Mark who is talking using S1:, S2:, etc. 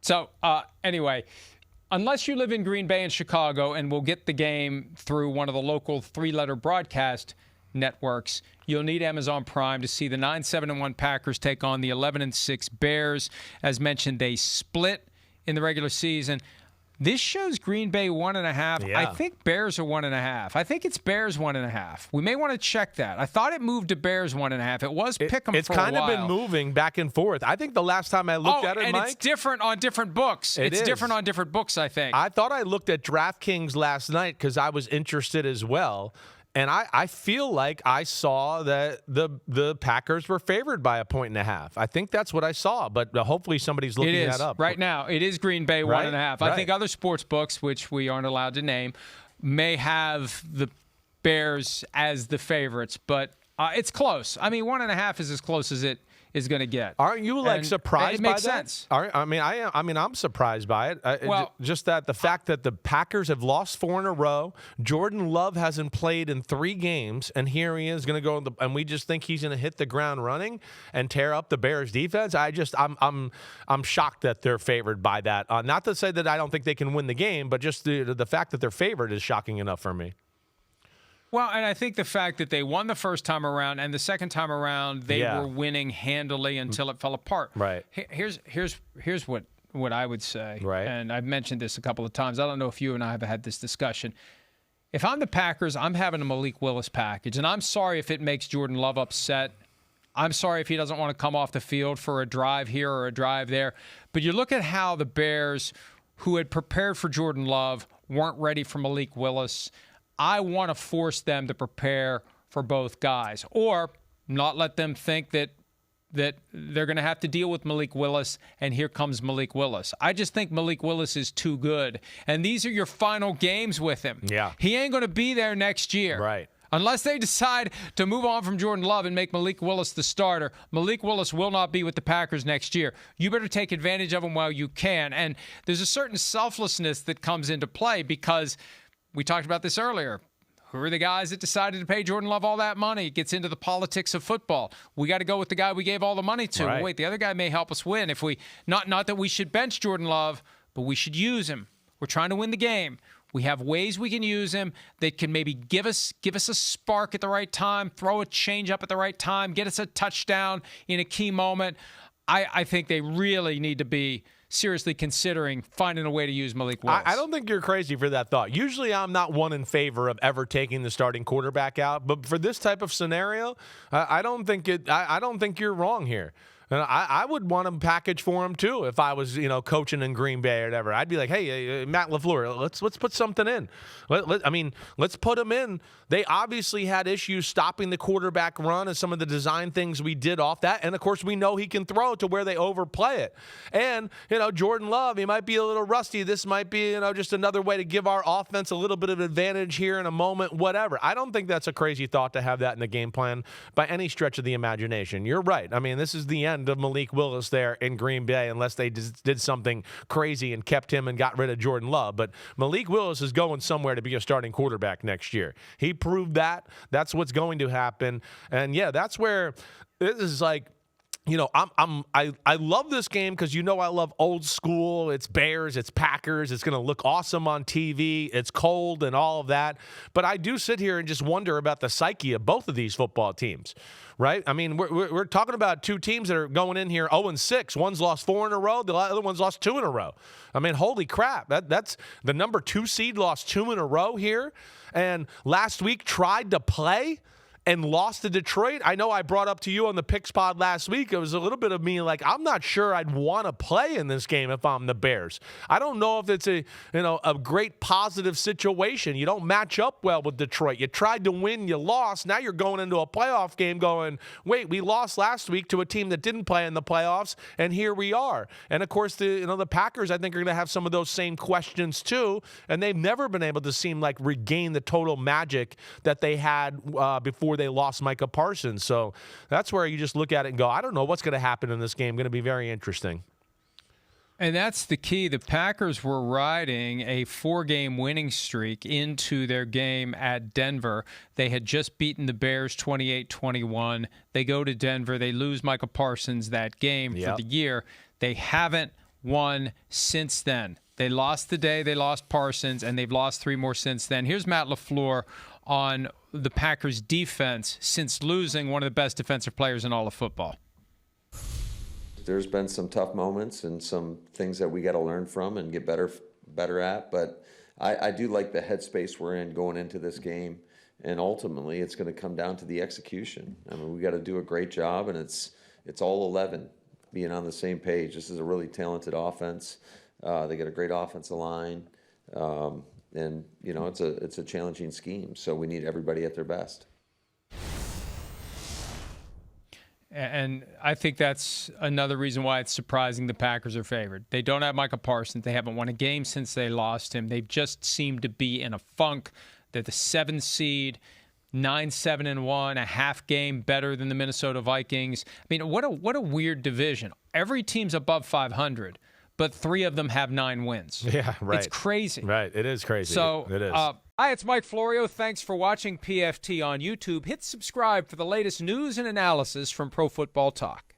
S1: So, anyway, unless you live in Green Bay and Chicago and will get the game through one of the local 3-letter broadcast networks, you'll need Amazon Prime to see the 9-7-1 Packers take on the 11-6 Bears. As mentioned, they split in the regular season. This shows Green Bay 1.5.
S2: Yeah.
S1: I think Bears are 1.5. I think it's Bears 1.5. We may want to check that. I thought it moved to Bears 1.5. It was pick 'em for a while.
S2: It's kind of been moving back and forth. I think the last time I looked at it,
S1: and
S2: Mike,
S1: it's different on different books. It's different on different books, I think.
S2: I thought I looked at DraftKings last night because I was interested as well. And I feel like I saw that the Packers were favored by 1.5. I think that's what I saw, but hopefully somebody's looking that up.
S1: Right now, it is Green Bay 1.5. I think other sports books, which we aren't allowed to name, may have the Bears as the favorites, but it's close. I mean, 1.5 is as close as it is going to get.
S2: Aren't you surprised by that?
S1: It makes sense.
S2: I'm surprised by it. Just that the fact that the Packers have lost 4 in a row, Jordan Love hasn't played in 3 games, and here he is going to go and we just think he's going to hit the ground running and tear up the Bears defense. I'm shocked that they're favored by that. Not to say that I don't think they can win the game, but just the fact that they're favored is shocking enough for me.
S1: Well, and I think the fact that they won the first time around and the second time around they were winning handily until it fell apart.
S2: Right.
S1: Here's what I would say.
S2: Right.
S1: And I've mentioned this a couple of times. I don't know if you and I have had this discussion. If I'm the Packers, I'm having a Malik Willis package, and I'm sorry if it makes Jordan Love upset. I'm sorry if he doesn't want to come off the field for a drive here or a drive there. But you look at how the Bears, who had prepared for Jordan Love, weren't ready for Malik Willis. I want to force them to prepare for both guys, or not let them think that they're going to have to deal with Malik Willis, and here comes Malik Willis. I just think Malik Willis is too good, and these are your final games with him.
S2: Yeah.
S1: He ain't going to be there next year.
S2: Right.
S1: Unless they decide to move on from Jordan Love and make Malik Willis the starter, Malik Willis will not be with the Packers next year. You better take advantage of him while you can. And there's a certain selflessness that comes into play because we talked about this earlier. Who are the guys that decided to pay Jordan Love all that money? It gets into the politics of football. We got to go with the guy we gave all the money to.
S2: Right.
S1: Wait, the other guy may help us win. If we not that we should bench Jordan Love, but we should use him. We're trying to win the game. We have ways we can use him that can maybe give us a spark at the right time, throw a change up at the right time, get us a touchdown in a key moment. I think they really need to be seriously considering finding a way to use Malik Willis.
S2: I don't think you're crazy for that thought. Usually I'm not one in favor of ever taking the starting quarterback out, but for this type of scenario, I don't think you're wrong here. And I would want a package for him too if I was, coaching in Green Bay or whatever. I'd be like, hey, Matt LaFleur, let's put something in. Let's put him in. They obviously had issues stopping the quarterback run and some of the design things we did off that. And of course, we know he can throw to where they overplay it. And Jordan Love, he might be a little rusty. This might be just another way to give our offense a little bit of advantage here in a moment. Whatever. I don't think that's a crazy thought to have that in the game plan by any stretch of the imagination. You're right. I mean, this is the end of Malik Willis there in Green Bay unless they did something crazy and kept him and got rid of Jordan Love. But Malik Willis is going somewhere to be a starting quarterback next year. He proved that. That's what's going to happen. And yeah, that's where this is like, I love this game because I love old school. It's Bears, it's Packers. It's going to look awesome on TV. It's cold and all of that. But I do sit here and just wonder about the psyche of both of these football teams, right? I mean, we're talking about two teams that are going in here 0-6. One's lost 4 in a row. The other one's lost 2 in a row. I mean, holy crap. That's the number 2 seed lost 2 in a row here. And last week tried to play and lost to Detroit. I know I brought up to you on the Picks Pod last week, it was a little bit of me like, I'm not sure I'd want to play in this game if I'm the Bears. I don't know if it's a great positive situation. You don't match up well with Detroit. You tried to win, you lost. Now you're going into a playoff game going, wait, we lost last week to a team that didn't play in the playoffs, and here we are. And of course, the Packers, I think, are going to have some of those same questions too, and they've never been able to seem like regain the total magic that they had before they lost Micah Parsons. So that's where you just look at it and go, I don't know what's going to happen in this game. Going to be very interesting.
S1: And that's the key. The Packers were riding a 4-game winning streak into their game at Denver. They had just beaten the Bears 28-21. They go to Denver. They lose Micah Parsons that game for the year. They haven't won since then. They lost today, they lost Parsons, and they've lost 3 more since then. Here's Matt LaFleur on the Packers' defense since losing one of the best defensive players in all of football.
S3: There's been some tough moments and some things that we got to learn from and get better at, but I do like the headspace we're in going into this game, and ultimately it's going to come down to the execution. I mean, we got to do a great job, and it's all 11 being on the same page. This is a really talented offense. They got a great offensive line, and it's a challenging scheme. So we need everybody at their best.
S1: And I think that's another reason why it's surprising the Packers are favored. They don't have Micah Parsons. They haven't won a game since they lost him. They've just seemed to be in a funk. They're the 7th seed, 9-7-1, a half game better than the Minnesota Vikings. I mean, what a weird division. Every team's above 500. But 3 of them have 9 wins.
S2: Yeah, right.
S1: It's crazy.
S2: Right, it is crazy.
S1: So,
S2: it is.
S1: Hi, it's Mike Florio. Thanks for watching PFT on YouTube. Hit subscribe for the latest news and analysis from Pro Football Talk.